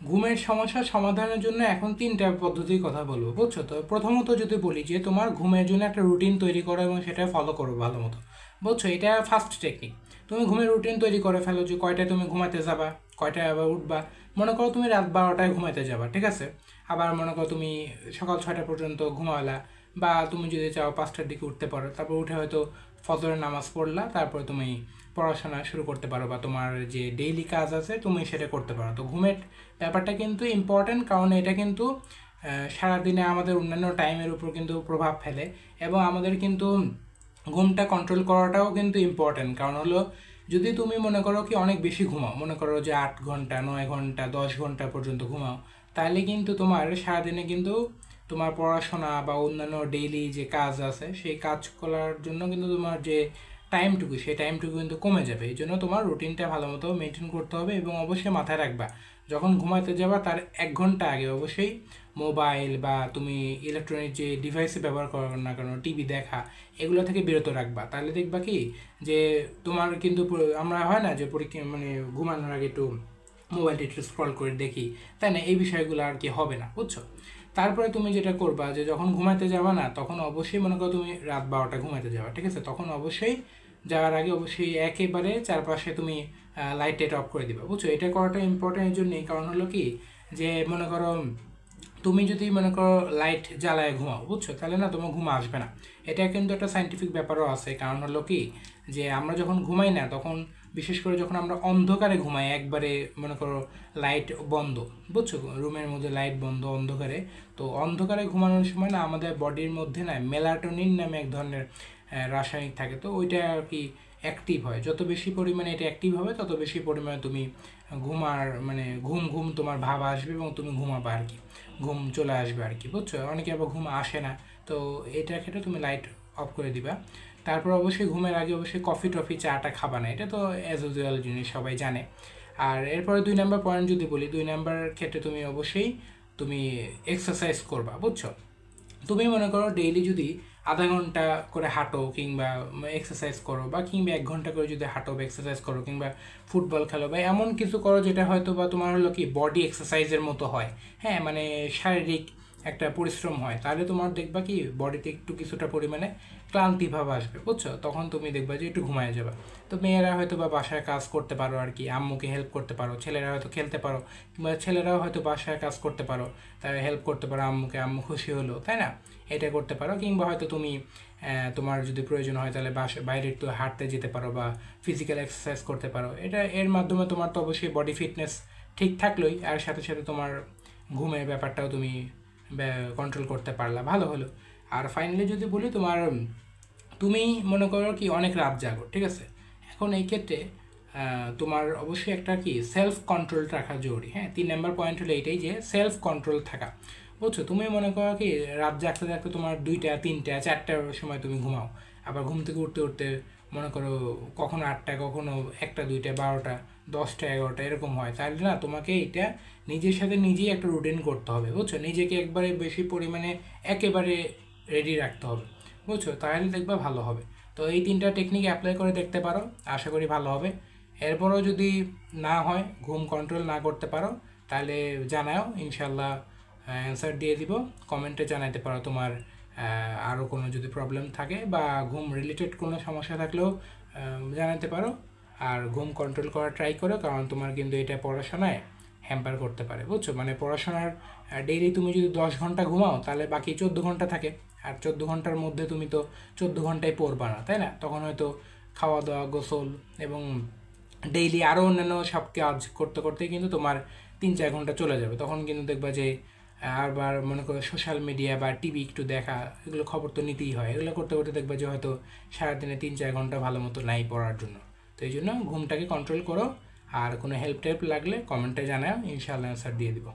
ঘুমের সমস্যা সমাধানের জন্য এখন তিনটা পদ্ধতির কথা বলবো, বুঝছো? তো প্রথমত যদি বলি যে তোমার ঘুমের জন্য একটা রুটিন তৈরি করো এবং সেটা ফলো করো ভালো মতো, বুঝছো? এটা ফার্স্ট টেকনিক। তুমি ঘুমের রুটিন তৈরি করে ফেলো যে কয়টায় তুমি ঘুমাতে যাবা, কয়টায় আবার উঠবা। মনে করো তুমি রাত 12টায় ঘুমাতে যাবা, ঠিক আছে? আবার মনে করো তুমি সকাল 6টা পর্যন্ত ঘুমালা, বা তুমি যদি চাও 5টার দিকে উঠতে পারো, তারপর উঠে হয়তো ফজরের নামাজ পড়লা, তারপরে তুমি পড়াশোনা শুরু করতে পারো বা তোমার যে ডেইলি কাজ আছে তুমি সেটা করতে পারো। তো ঘুমের ব্যাপারটা কিন্তু ইম্পর্ট্যান্ট, কারণ এটা কিন্তু সারাদিনে আমাদের অন্যান্য টাইমের উপর কিন্তু প্রভাব ফেলে, এবং আমাদের কিন্তু ঘুমটা কন্ট্রোল করাটাও কিন্তু ইম্পর্ট্যান্ট। কারণ হলো, যদি তুমি মনে করো কি অনেক বেশি ঘুমাও, মনে করো যে 8 ঘন্টা, 9 ঘন্টা, 10 ঘন্টা পর্যন্ত ঘুমাও, তাহলে কিন্তু তোমার সারাদিনে কিন্তু তোমার পড়াশোনা বা অন্যান্য ডেইলি যে কাজ আছে সেই কাজ করার জন্য কিন্তু তোমার যে টাইমটুকু, সেই টাইমটুকু কিন্তু কমে যাবে। এই জন্য তোমার রুটিনটা ভালো মতো মেনটেন করতে হবে, এবং অবশ্যই মাথায় রাখবা যখন ঘুমাতে যাবা তার 1 ঘন্টা আগে অবশ্যই মোবাইল বা তুমি ইলেকট্রনিক যে ডিভাইসে ব্যবহার করো না কেন, টিভি দেখা, এগুলো থেকে বিরত রাখবা। তাহলে দেখবা কি যে তোমার কিন্তু আমরা হয় না যে পরীক্ষা মানে ঘুমানোর আগে একটু মোবাইলটা একটু স্ক্রল করে দেখি, তাই না? এই বিষয়গুলো আর কি হবে না, বুঝছো? তারপরে তুমি যেটা করবা যে যখন ঘুমাতে যাবা না, তখন অবশ্যই মনে করো তুমি রাত 12টা ঘুমাতে যাবা, ঠিক আছে? তখন অবশ্যই যাওয়ার আগে অবশ্যই একেবারে চারপাশে তুমি লাইট টাইট অফ করে দিবা, বুঝছো? এটা করাটা ইম্পর্টেন্ট এই জন্যই, কারণ হলো কি যে মনে করো তুমি যদি মনে করো লাইট জ্বালায় ঘুমাও, বুঝছো, তাহলে না তোমার ঘুম আসবে না। এটা কিন্তু একটা সাইন্টিফিক ব্যাপারও আছে। কারণ হলো কি যে আমরা যখন ঘুমাই না, তখন বিশেষ করে যখন আমরা অন্ধকারে ঘুমাই, একবারে মনে করো লাইট বন্ধ, বুঝছো, রুমের মধ্যে লাইট বন্ধ অন্ধকারে, তো অন্ধকারে ঘুমানোর সময় না আমাদের বডির মধ্যে না মেলাটোনিন নামে এক ধরনের রাসায়নিক থাকে, তো ওইটা আর কি অ্যাক্টিভ হয়। যত বেশি পরিমাণে এটা অ্যাক্টিভ হবে তত বেশি পরিমাণে তুমি ঘুমার মানে ঘুম ঘুম তোমার ভাব আসবে এবং তুমি ঘুমাবা আর কি, ঘুম চলে আসবে আর কি, বুঝছো? অনেকে আবার ঘুম আসে না, তো এটার ক্ষেত্রে তুমি লাইট অফ করে দিবা। তারপর অবশ্যই ঘুমের আগে অবশ্যই কফি টফি চাটা খাবা না, এটা তো অ্যাজ ইউজুয়াল জিনিস, সবাই জানে। আর এরপরে 2 নম্বর পয়েন্ট যদি বলি, 2 নম্বর ক্ষেত্রে তুমি অবশ্যই তুমি এক্সারসাইজ করবা, বুঝছো? তুমি মনে করো ডেইলি যদি আধা ঘন্টা করে হাঁটো কিংবা এক্সারসাইজ করো, বা কিংবা 1 ঘন্টা করে যদি হাঁটো বা এক্সারসাইজ করো, কিংবা ফুটবল খেলো, বা এমন কিছু করো যেটা হয়তো বা তোমার হলো কি বডি এক্সারসাইজের মতো হয়, হ্যাঁ, মানে শারীরিক একটা পরিশ্রম হয়, তাহলে তোমার দেখবা কি বডিতে একটু কিছুটা পরিমাণে ক্লান্তি ভাব আসবে, বুঝছো? তখন তুমি দেখবা যে একটু ঘুমায় যাবে। তো মেয়েরা হয়তো বা বাসায় কাজ করতে পারো আর কি, আম্মুকে হেল্প করতে পারো, ছেলেরা হয়তো খেলতে পারো, কিংবা ছেলেরাও হয়তো বাসায় কাজ করতে পারো, তারা হেল্প করতে পারো আম্মুকে, আম্মু খুশি হলো, তাই না? এটা করতে পারো। কিংবা হয়তো তুমি তোমার যদি প্রয়োজন হয় তাহলে বাইরে একটু হাঁটতে যেতে পারো বা ফিজিক্যাল এক্সারসাইজ করতে পারো। এটা এর মাধ্যমে তোমার তো অবশ্যই বডি ফিটনেস ঠিক থাকলোই, আর সাথে সাথে তোমার ঘুমের ব্যাপারটাও তুমি কন্ট্রোল করতে পারলা, ভালো হলো। আর ফাইনালি যদি বলি, তোমার তুমি মনে করো কি অনেক রাত জাগো, ঠিক আছে? এখন এই ক্ষেত্রে তোমার অবশ্যই একটা কি সেলফ কন্ট্রোল রাখা জরুরি। হ্যাঁ, 3 নম্বর পয়েন্ট হলো এইটাই যে সেলফ কন্ট্রোল থাকা, বুঝছো? তুমি মনে করো কি রাত জাগতে জাগতে তোমার 2টা 3টা 4টার সময় তুমি ঘুমাও, আবার ঘুম থেকে উঠতে উঠতে মনে করো কখনো 8টা, কখনো 1টা 2টা 12টা 10টা 11টা এরকম হয়, তাহলে না তোমাকে এটা নিজের সাথে নিজেই একটা রুটিন করতে হবে, বুঝছো? নিজেকে একবারে বেশি পরিমাণে একেবারে রেডি রাখতে হবে, বুঝছো? তাহলে দেখবা ভালো হবে। তো এই 3টা টেকনিক অ্যাপ্লাই করে দেখতে পারো, আশা করি ভালো হবে। এরপরও যদি না হয়, ঘুম কন্ট্রোল না করতে পারো, তাহলে জানাও, ইনশাল্লাহ অ্যান্সার দিয়ে দিব। কমেন্টে জানাতে পারো তোমার আরও কোনো যদি প্রবলেম থাকে, বা ঘুম রিলেটেড কোনো সমস্যা থাকলেও জানাতে পারো। আর ঘুম কন্ট্রোল করা ট্রাই করো, কারণ তোমার কিন্তু এটা পড়াশোনায় হ্যাম্পার করতে পারে, বুঝছো? মানে পড়াশোনার ডেইলি তুমি যদি 10 ঘন্টা ঘুমাও, তাহলে বাকি 14 ঘন্টা থাকে, আর 14 ঘন্টার মধ্যে তুমি তো 14 ঘন্টায় পড়বা না, তাই না? তখন হয়তো খাওয়া দাওয়া, গোসল এবং ডেইলি আরও অন্যান্য সব কাজ করতে করতে কিন্তু তোমার 3-4 ঘন্টা চলে যাবে। তখন কিন্তু দেখবা যে আবার মনে করো সোশ্যাল মিডিয়া বা টিভি একটু দেখা, এগুলো খবর তো নিতেই হয়, এগুলো করতে করতে দেখবা যে হয়তো সারাদিনে 3-4 ঘন্টা ভালো মতো নাই পড়ার জন্য। তো এই জন্য ঘুমটাকে কন্ট্রোল করো। আর কোনো হেল্প টেল্প লাগলে কমেন্টে জানাও, ইনশাআল্লাহ অ্যান্সার দিয়ে দিব।